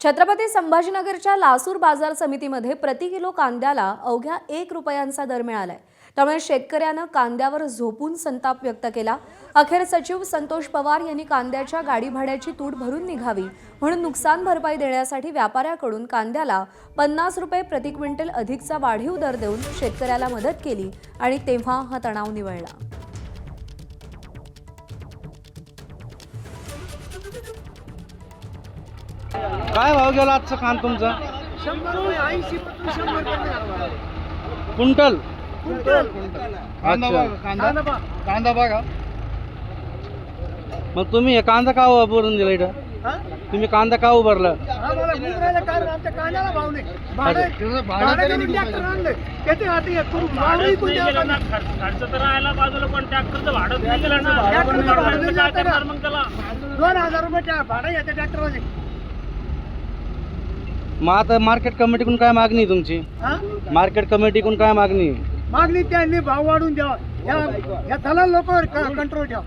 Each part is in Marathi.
छत्रपती संभाजीनगरच्या लासूर बाजार समितीमध्ये प्रति किलो कांद्याला अवघ्या 1 रुपयांचा दर मिळालाय। त्यामुळे शेतकऱ्यानं कांद्यावर झोपून संताप व्यक्त केला। अखेर सचिव संतोष पवार यांनी कांद्याच्या गाडी भाड्याची तूट भरून निघावी म्हणून नुकसान भरपाई देण्यासाठी व्यापाऱ्याकडून कांद्याला 50 रुपये प्रति क्विंटल अधिकचा वाढीव दर देऊन शेतकऱ्याला मदत केली आणि तेव्हा हा तणाव निवळला। काय भाव गेला आजचा कांदा तुमचा? 180 क्विंटल कांदा बघा। मग तुम्ही हे कांदा का उभारून दिला इथं? तुम्ही कांदा का उभारला? आम्हाला गुजरायला कारण आमच्या कांद्याला भाव नाही। भाडं करून ट्रॅक्टर आणलंय त्याचे आता एक करून भाव नाही कोण द्यायला ना। खर्च तर राहायला बाजूला पण ट्रॅक्टरचं भाडं नाही गेलं ना। ट्रॅक्टरचं भाडं काय करणार मग त्याला? 2000 रुपये भाडं येते ट्रॅक्टरवाले। मग आता मार्केट कमिटीकडून काय मागणी आहे तुमची? मार्केट कमिटीकडून काय मागणी आहे? मागणी त्यांनी भाव वाढून द्यावा, या दलाल लोकांवर कंट्रोल ठेवा।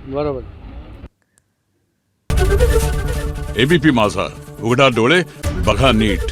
बरोबर। एबीपी माझा, उघडा डोळे बघा नीट।